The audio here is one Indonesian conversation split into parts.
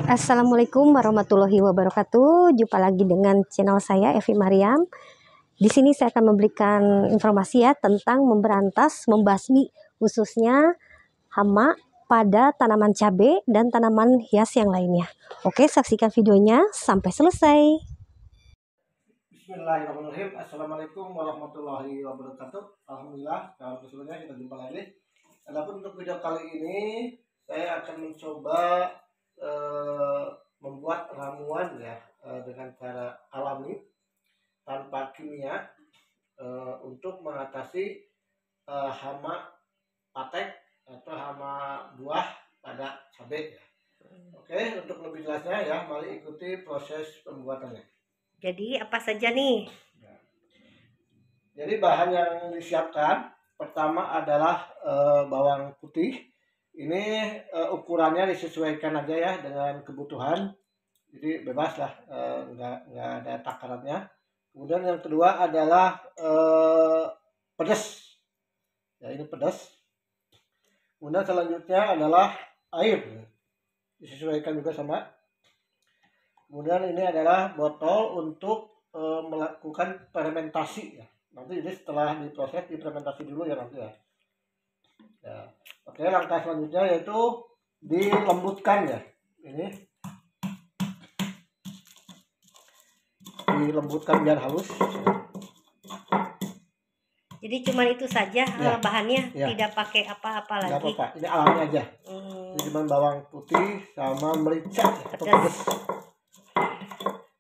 Assalamualaikum warahmatullahi wabarakatuh. Jumpa lagi dengan channel saya Evi Mariam. Di sini saya akan memberikan informasi ya tentang memberantas, membasmi khususnya hama pada tanaman cabai dan tanaman hias yang lainnya. Oke, saksikan videonya sampai selesai. Bismillahirrahmanirrahim. Assalamualaikum warahmatullahi wabarakatuh. Alhamdulillah, kawan keseluruhannya kita jumpa lagi. Adapun untuk video kali ini saya akan mencoba membuat ramuan ya dengan cara alami tanpa kimia untuk mengatasi hama patek atau hama buah pada cabai. Oke, untuk lebih jelasnya ya, mari ikuti proses pembuatannya. Jadi apa saja nih? Jadi bahan yang disiapkan pertama adalah bawang putih. Ini ukurannya disesuaikan aja ya dengan kebutuhan. Jadi bebas lah, nggak ada takarannya. Kemudian yang kedua adalah pedas. Ya ini pedas. Kemudian selanjutnya adalah air. Disesuaikan juga sama. Kemudian ini adalah botol untuk melakukan fermentasi ya. Nanti jadi setelah diproses difermentasi dulu ya nanti ya. Oke, langkah selanjutnya yaitu dilembutkan ya. Ini dilembutkan biar halus. Jadi cuma itu saja ya. Bahannya, ya. Tidak pakai apa-apa lagi. Nggak apa-apa, ini alami aja. Ini cuma bawang putih sama merica atau pedas.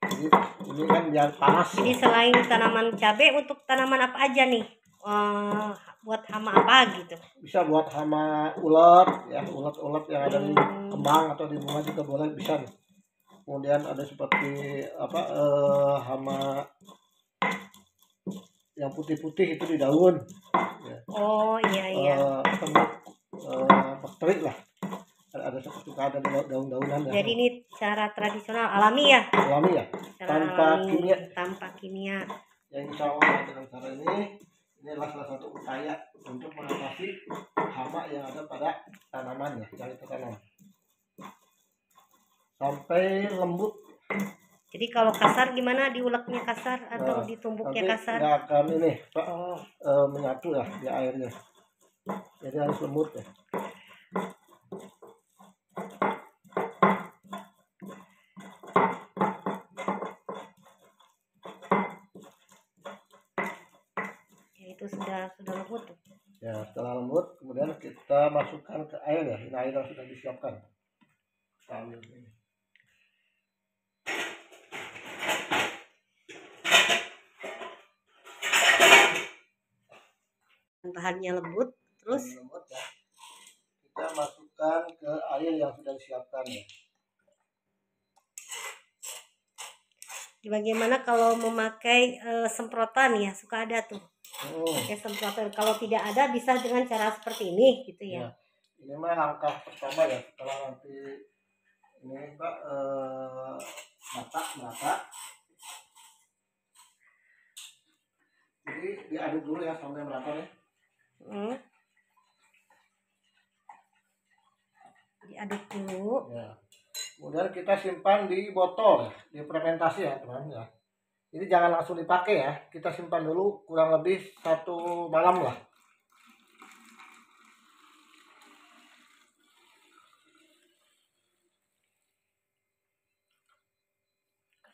Jadi ini kan biar panas. Jadi selain tanaman cabai, untuk tanaman apa aja nih? Buat hama apa gitu? Bisa buat hama ulat ya, ulat-ulat yang ada di kembang atau di bunga juga boleh, bisa nih. Kemudian ada seperti apa hama yang putih-putih itu di daun ya. Oh iya. Bakteri lah, ada seperti ada di daun-daunan ya. Jadi ini cara tradisional alami ya? Alami ya, tanpa kimia. Ya insya Allah dengan cara ini adalah salah satu upaya untuk mengatasi hama yang ada pada tanaman ya, yang itu tanam sampai lembut. Jadi kalau kasar gimana, diuleknya kasar atau ditumbuknya kasar? Nggak akan ini Pak, menyatu ya di airnya, jadi harus lembut ya. Itu sudah lembut. Ya, setelah lembut kemudian kita masukkan ke air ya. Ini air yang sudah disiapkan. Bahannya lembut, terus lembut ya. Kita masukkan ke air yang sudah disiapkan ya. Bagaimana kalau memakai semprotan ya, suka ada tuh. Pakai semprotan. Kalau tidak ada bisa dengan cara seperti ini gitu ya. Ini mah langkah pertama ya, setelah nanti ini Pak merata. Jadi diaduk dulu ya sampai merata ya. Diaduk dulu. Ya. Kemudian kita simpan di botol ya, di fermentasi ya teman-teman ya. Ini jangan langsung dipakai ya, kita simpan dulu kurang lebih 1 malam lah.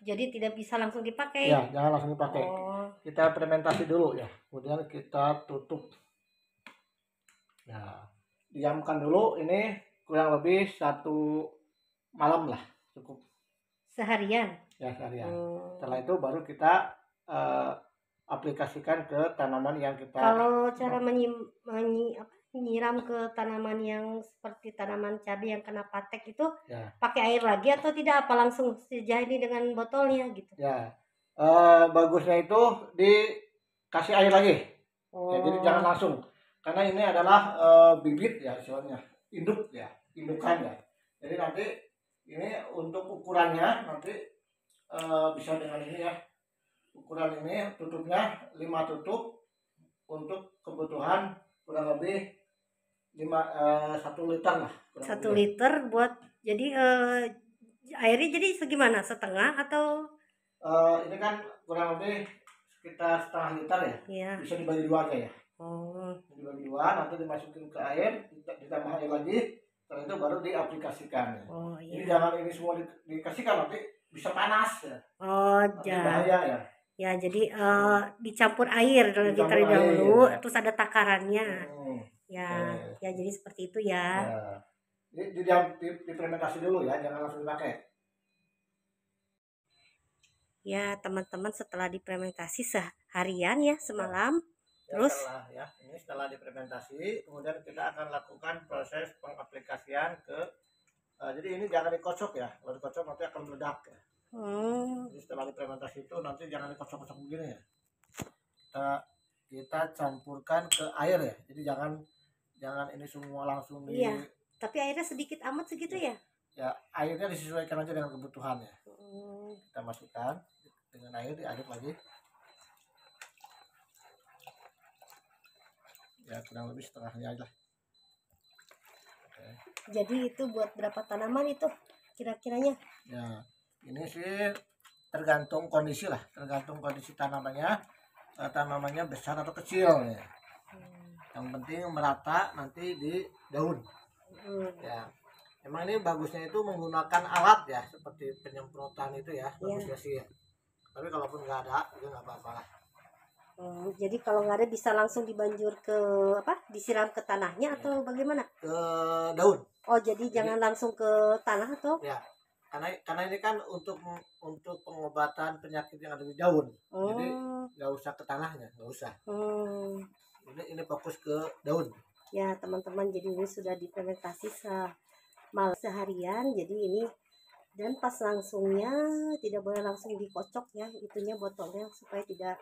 Jadi tidak bisa langsung dipakai. Ya, jangan langsung dipakai. Kita fermentasi dulu ya, kemudian kita tutup. Nah, diamkan dulu ini kurang lebih 1 malam lah, cukup. Seharian? Ya, seharian. Setelah itu baru kita aplikasikan ke tanaman yang kita. Kalau cara menyiram ke tanaman yang seperti tanaman cabai yang kena patek itu ya, pakai air lagi atau tidak, apa langsung saja ini dengan botolnya gitu? Ya, bagusnya itu dikasih air lagi. Ya, jadi jangan langsung, karena ini adalah bibit ya, istilahnya induk ya, indukan ya. Jadi nanti ini untuk ukurannya nanti bisa dengan ini ya, ukuran ini tutupnya 5 tutup untuk kebutuhan kurang lebih 1 liter lah. 1 liter buat, jadi Airnya jadi segimana? Setengah atau? Ini kan kurang lebih sekitar setengah liter ya. Iya. Bisa dibagi dua aja ya. Oh. Dibagi dua, nanti dimasukin ke air, ditambah air lagi, setelah itu baru diaplikasikan. Oh Jadi iya. jangan ini semua dikasihkan, nanti bisa panas ya. Oh, Nanti bahaya ya. ya jadi dicampur air terlebih Dicampur dahulu, air. terus ada takarannya. Ya, Oke. ya jadi seperti itu ya. Ya. Ini difermentasi dulu ya, jangan langsung dipakai. Ya, teman-teman, setelah difermentasi seharian ya, semalam. Ya, Terus setelah difermentasi, kemudian kita akan lakukan proses pengaplikasian ke jadi ini jangan dikocok ya. Kalau dikocok nanti akan meledak ya. Jadi setelah difermentasi itu nanti jangan dikocok-kocok begini ya. Kita campurkan ke air ya. Jadi jangan ini semua langsung di. Iya, tapi airnya sedikit amat segitu ya. Ya, airnya disesuaikan aja dengan kebutuhan ya. Kita masukkan dengan air, diaduk lagi. Ya, kurang lebih setengahnya aja. Oke. Jadi itu buat berapa tanaman itu kira-kiranya? Ya, ini sih tergantung kondisi lah, tergantung kondisi tanamannya, tanamannya besar atau kecil ya. Yang penting merata nanti di daun. Ya, emang ini bagusnya itu menggunakan alat ya, seperti penyemprotan itu ya, bagusnya sih ya. Tapi kalaupun nggak ada, itu nggak apa-apa lah. Jadi kalau nggak ada bisa langsung dibanjur ke disiram ke tanahnya atau bagaimana? Ke daun. Oh, jadi jangan langsung ke tanah atau? Ya, karena ini kan untuk pengobatan penyakit yang ada di daun. Jadi nggak usah ke tanahnya, nggak usah. Ini fokus ke daun. Ya, teman-teman, jadi ini sudah difermentasi seharian. Jadi ini, dan pas langsungnya tidak boleh langsung dikocok ya, itunya botolnya supaya tidak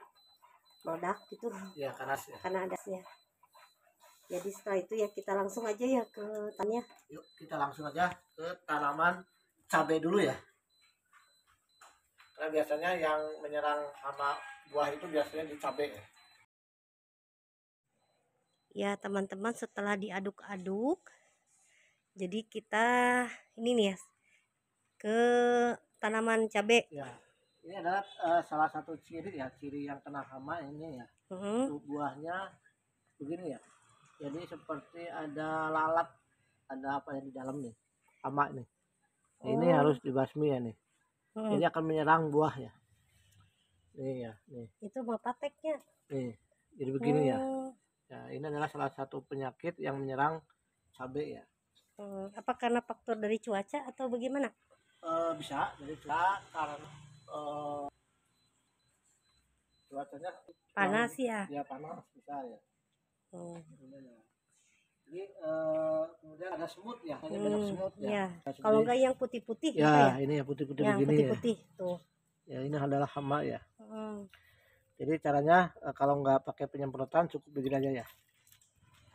meledak gitu ya, karena adasnya. Jadi setelah itu ya kita langsung aja ya ke tanahnya. Yuk kita langsung aja ke tanaman cabai dulu ya, karena biasanya yang menyerang hama buah itu biasanya di cabai ya. Ya teman-teman, setelah diaduk-aduk, jadi kita ini nih ya ke tanaman cabai ya. Ini adalah salah satu ciri yang kena hama ini ya. Buahnya begini ya. Jadi seperti ada lalat, ada apa yang di dalam nih, hama nih. Ini harus dibasmi ya nih. Ini akan menyerang buah ya. Nih ya, nih. Itu mau pateknya. Nih, jadi begini ya. Ya, ini adalah salah satu penyakit yang menyerang cabai ya. Apa karena faktor dari cuaca atau bagaimana? Bisa, jadi karena cuacanya panas ya. Ya panas bisa ya. Jadi kemudian ada semut ya, banyak semut ya. Kalau enggak yang putih-putih ya, ini yang putih-putih begini putih-putih ya. Tuh. Ya, ini adalah hama ya. Jadi caranya kalau nggak pakai penyemprotan cukup begini aja ya.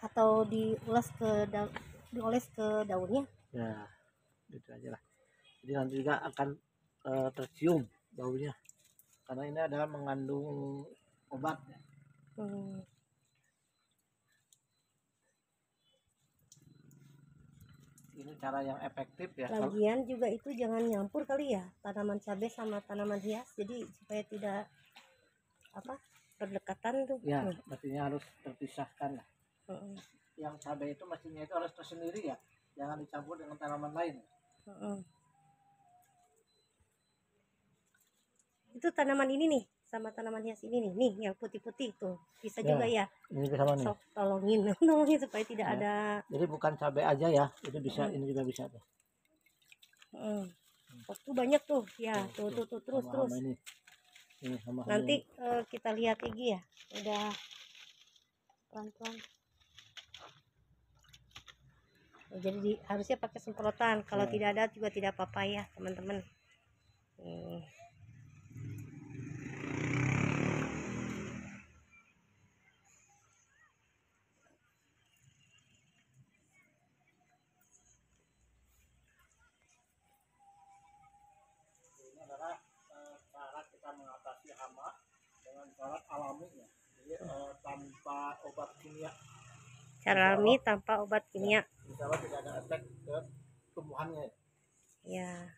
Atau dioles ke daunnya. Ya, gitu aja lah. Jadi nanti juga akan tercium baunya, karena ini adalah mengandung obat ya. Ini cara yang efektif ya. Lagian juga itu jangan nyampur kali ya, tanaman cabai sama tanaman hias, jadi supaya tidak berdekatan tuh. Ya, mestinya harus terpisahkan lah. Yang cabai itu mestinya itu harus tersendiri ya, jangan dicampur dengan tanaman lain. Itu tanaman ini nih sama tanaman hias ini nih yang putih-putih tuh bisa juga ya. Ini sama nih. Sok tolongin supaya tidak ada. Jadi bukan cabai aja ya, itu bisa ini juga bisa tuh. Waktu banyak tuh ya, tuh terus. Ini nanti kita lihat lagi ya, udah pelan-pelan. Jadi harusnya pakai semprotan, kalau tidak ada juga tidak apa-apa ya teman-teman. Mengatasi hama dengan cara alami ya, jadi tanpa obat kimia. Cara alami tanpa obat kimia. Insya Allah tidak ada efek ke tumbuhannya. Ya.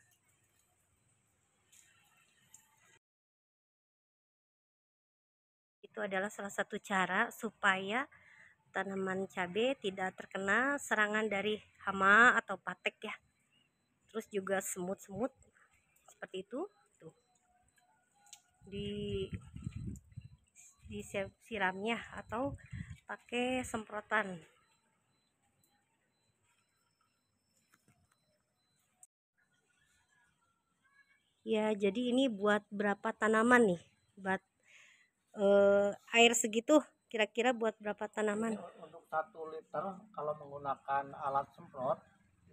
Itu adalah salah satu cara supaya tanaman cabai tidak terkena serangan dari hama atau patek ya. Terus juga semut-semut seperti itu. Tuh. Disiramnya atau pakai semprotan. Ya, jadi ini buat berapa tanaman nih? Buat air segitu kira-kira buat berapa tanaman? Ini untuk 1 liter kalau menggunakan alat semprot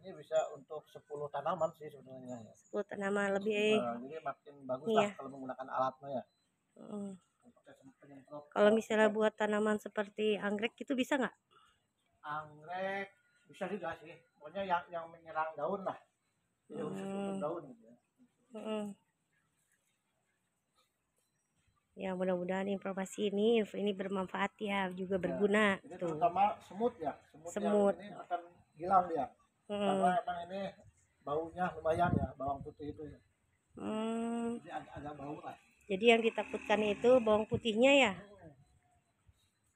ini bisa untuk 10 tanaman sih sebenarnya ya. 10 tanaman lebih. Jadi makin bagus Iya. lah kalau menggunakan alatnya ya. Kalau misalnya buat tanaman seperti anggrek itu bisa nggak? Anggrek bisa juga sih. Pokoknya yang menyerang daun lah. Jadi khusus untuk daun gitu ya. Ya, mudah-mudahan informasi ini bermanfaat ya, juga berguna. Ini Tuh. terutama semut ya. Semut. Yang ini akan hilang dia. Karena emang ini baunya lumayan ya, bawang putih itu ya. Jadi agak bau lah. Jadi yang ditakutkan itu bawang putihnya ya.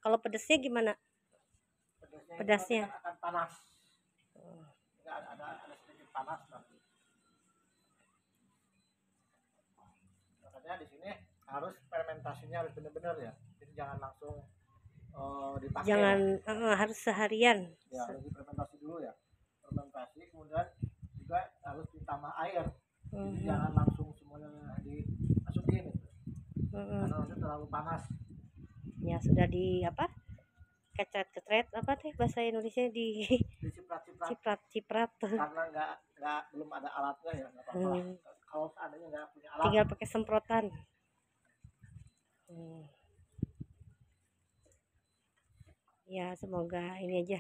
Kalau pedasnya gimana? Pedasnya akan panas. Ada sedikit panas nanti. Makanya di sini harus fermentasinya harus benar-benar ya. Jadi jangan langsung dipakai. Jangan harus seharian. Ya, harus fermentasi dulu ya. Fermentasi kemudian juga harus ditambah air. Jadi jangan langsung semuanya dimasukin. Karena nanti terlalu panas. Ya, sudah di apa? Kecret apa teh bahasa Indonesia di ciprat. Karena belum ada alatnya ya, nggak apa-apa. Kalau seandainya nggak punya alat, tinggal pakai semprotan. Ya, semoga ini aja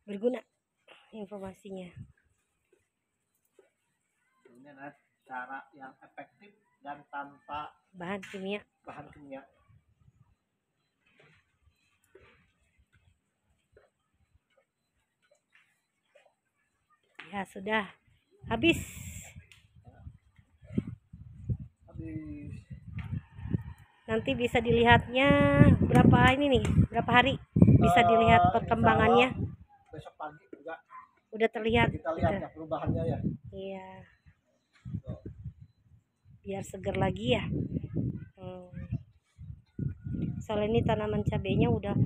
berguna informasinya. Ini adalah cara yang efektif dan tanpa bahan kimia. Ya, sudah habis. Nanti bisa dilihatnya berapa berapa hari bisa dilihat perkembangannya. Besok pagi juga udah terlihat. Kita lihat ya perubahannya ya. Iya. Biar seger lagi ya. Soalnya ini tanaman cabenya udah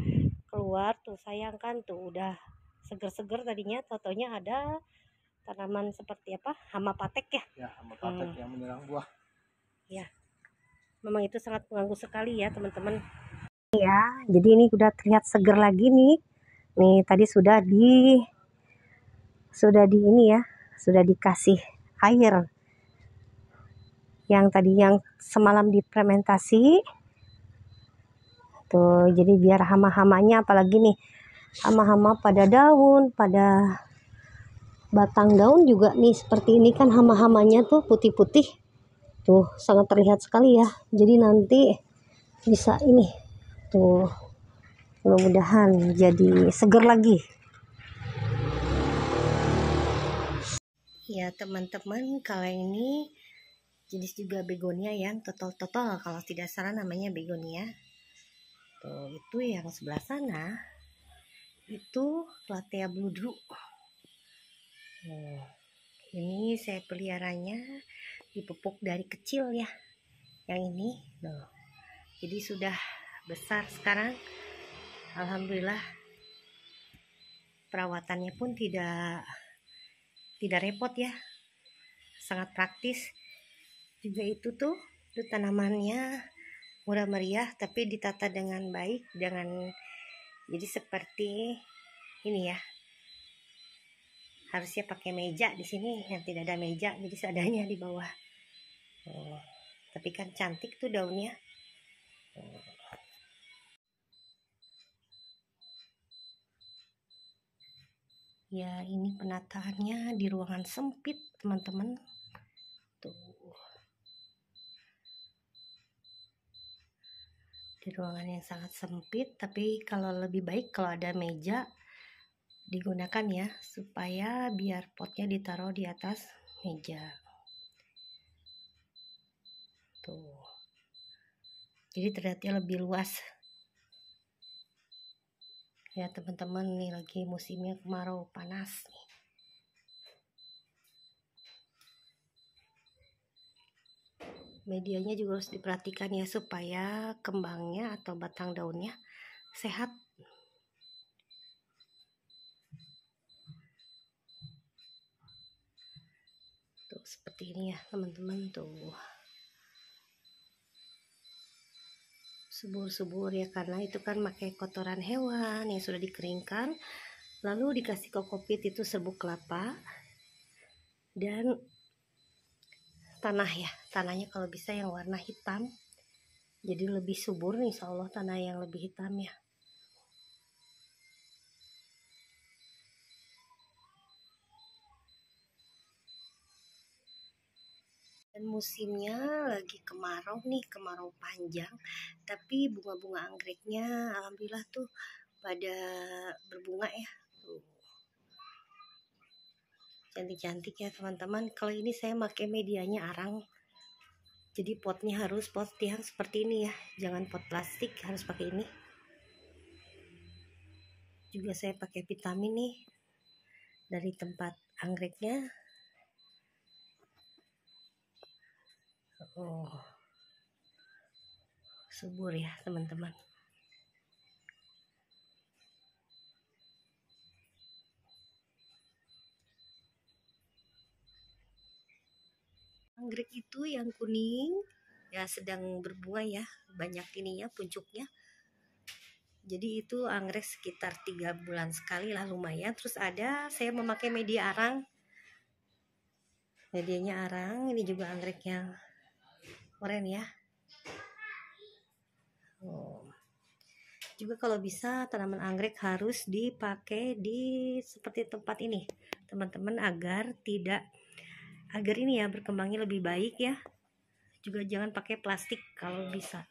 keluar tuh, sayang kan tuh, udah seger-seger tadinya, totonya ada tanaman seperti apa, hama patek ya. Ya, hama patek yang menyerang buah. Ya, memang itu sangat mengganggu sekali ya teman-teman. Ya, jadi ini udah terlihat seger lagi nih. Nih tadi sudah ini ya, sudah dikasih air. Yang tadi yang semalam difermentasi. Tuh, jadi biar hama-hamanya, apalagi nih hama-hama pada daun, pada batang daun juga nih seperti ini kan, hama-hamanya tuh putih-putih. Tuh, sangat terlihat sekali ya. Jadi nanti bisa ini. Tuh, mudah-mudahan jadi seger lagi. Ya teman-teman, kalau ini jenis juga begonia yang total kalau tidak salah namanya begonia. Tuh, itu yang sebelah sana itu Platea bludru. Ini saya peliharanya dipupuk dari kecil ya. Yang ini loh. Jadi sudah besar sekarang. Alhamdulillah. Perawatannya pun tidak repot ya. Sangat praktis. Juga itu tanamannya murah meriah tapi ditata dengan baik, jadi seperti ini ya. Harusnya pakai meja di sini, yang tidak ada meja, jadi seadanya di bawah. Tapi kan cantik tuh daunnya. Ya, ini penataannya di ruangan sempit teman-teman. Tuh. Di ruangan yang sangat sempit, tapi kalau lebih baik kalau ada meja digunakan ya, supaya biar potnya ditaruh di atas meja. Tuh. jadi terlihatnya lebih luas ya teman-teman. Nih lagi musimnya kemarau panas nih. Medianya juga harus diperhatikan ya supaya kembangnya atau batang daunnya sehat. Tuh seperti ini ya teman-teman, tuh subur-subur ya, karena itu kan pakai kotoran hewan yang sudah dikeringkan lalu dikasih kokopit, itu serbuk kelapa dan tanah ya. Tanahnya kalau bisa yang warna hitam, jadi lebih subur nih, insya Allah tanah yang lebih hitam ya. Dan musimnya lagi kemarau nih, kemarau panjang, tapi bunga-bunga anggreknya alhamdulillah tuh pada berbunga ya. Tuh cantik-cantik ya teman-teman. Kalau ini saya pakai medianya arang, jadi potnya harus pot yang seperti ini ya, jangan pot plastik, harus pakai ini. Juga saya pakai vitamin nih dari tempat anggreknya. Oh, subur ya teman-teman. Anggrek itu yang kuning ya sedang berbunga ya, banyak ininya puncuknya. Jadi itu anggrek sekitar 3 bulan sekali lah, lumayan. Terus ada saya memakai media arang, medianya arang. Ini juga anggrek yang oren ya. Oh. Juga kalau bisa tanaman anggrek harus dipakai di seperti tempat ini teman-teman, agar ini ya berkembangnya lebih baik ya. Juga jangan pakai plastik kalau bisa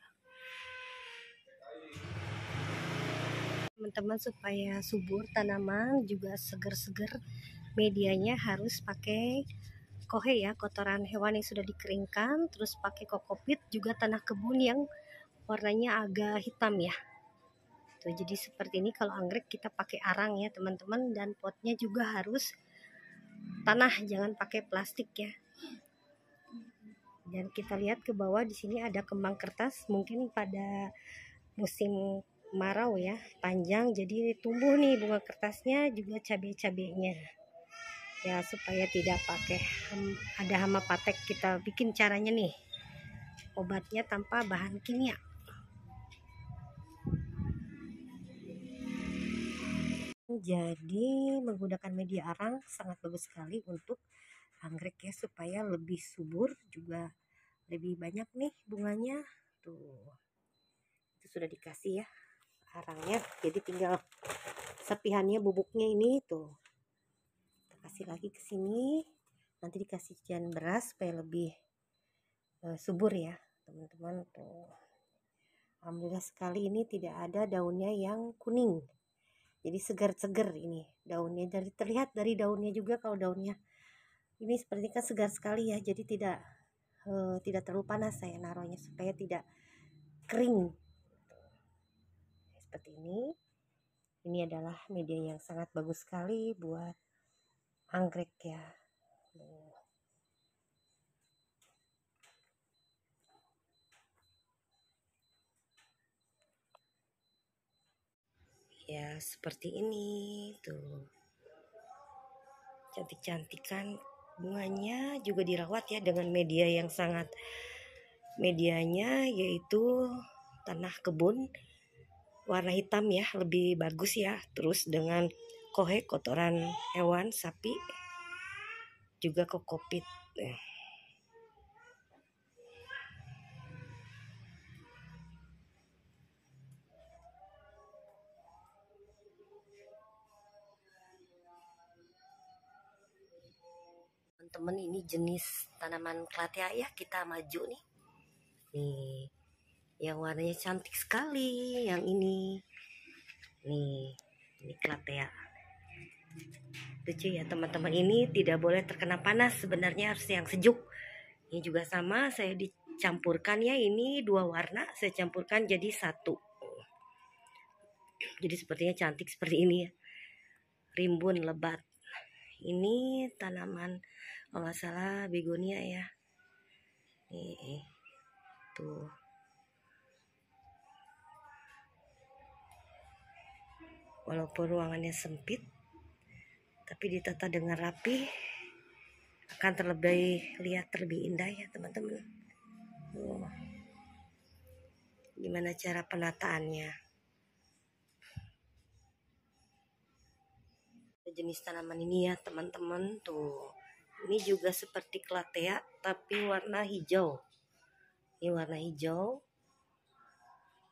teman-teman, supaya subur tanaman juga seger-seger. Medianya harus pakai kohe ya, kotoran hewan yang sudah dikeringkan, terus pakai kokopit, juga tanah kebun yang warnanya agak hitam ya. Tuh, jadi seperti ini kalau anggrek kita pakai arang ya teman-teman, dan potnya juga harus tanah, jangan pakai plastik ya. Dan kita lihat ke bawah di sini ada kembang kertas, mungkin pada musim kemarau ya panjang, jadi tumbuh nih bunga kertasnya, juga cabai-cabainya ya, supaya tidak pakai ada hama patek. Kita bikin caranya nih, obatnya tanpa bahan kimia. Jadi menggunakan media arang sangat bagus sekali untuk anggrek ya, supaya lebih subur, juga lebih banyak nih bunganya. Tuh, itu sudah dikasih ya arangnya, jadi tinggal serpihannya, bubuknya ini tuh kita kasih lagi ke sini. Nanti dikasih cucian beras supaya lebih subur ya teman-teman. Tuh alhamdulillah sekali ini tidak ada daunnya yang kuning, jadi segar-segar ini daunnya. Dari terlihat dari daunnya juga, kalau daunnya ini seperti kan segar sekali ya, jadi tidak terlalu panas saya naruhnya supaya tidak kering seperti ini. Ini adalah media yang sangat bagus sekali buat anggrek ya. Ya seperti ini tuh, cantik-cantik kan bunganya. Juga dirawat ya dengan media yang sangat, medianya yaitu tanah kebun warna hitam ya, lebih bagus ya. Terus dengan kohe, kotoran hewan sapi, juga kokopit. Teman-teman, ini jenis tanaman klatea ya, kita maju nih. Nih, yang warnanya cantik sekali, yang ini. Nih, ini klatea. Lucu ya teman-teman, ini tidak boleh terkena panas, sebenarnya harus yang sejuk. Ini juga sama, saya campurkan ya, ini 2 warna saya campurkan jadi 1. Jadi sepertinya cantik seperti ini ya, rimbun lebat. Ini tanaman kalau nggak salah begonia ya, nih tuh. Walaupun ruangannya sempit, tapi ditata dengan rapi akan terlebih indah ya teman-teman. Gimana cara penataannya? Jenis tanaman ini ya teman-teman, tuh. Ini juga seperti Calathea tapi warna hijau. Ini warna hijau.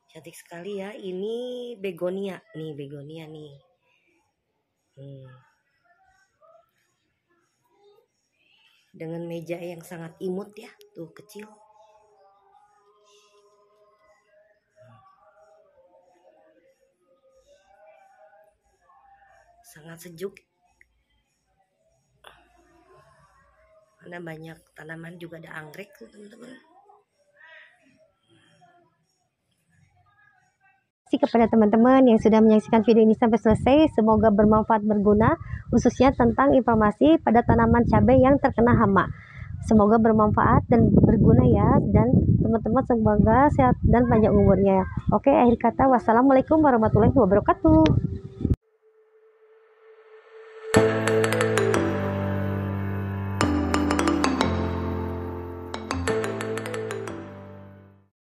Cantik sekali ya. Ini begonia. Nih begonia nih. Dengan meja yang sangat imut ya, tuh kecil. Sangat sejuk. Karena banyak tanaman, juga ada anggrek tuh teman-teman. Kepada teman-teman yang sudah menyaksikan video ini sampai selesai, semoga bermanfaat, berguna, khususnya tentang informasi pada tanaman cabai yang terkena hama. Semoga bermanfaat dan berguna ya, dan teman-teman semoga sehat dan panjang umurnya. Oke, akhir kata, wassalamualaikum warahmatullahi wabarakatuh.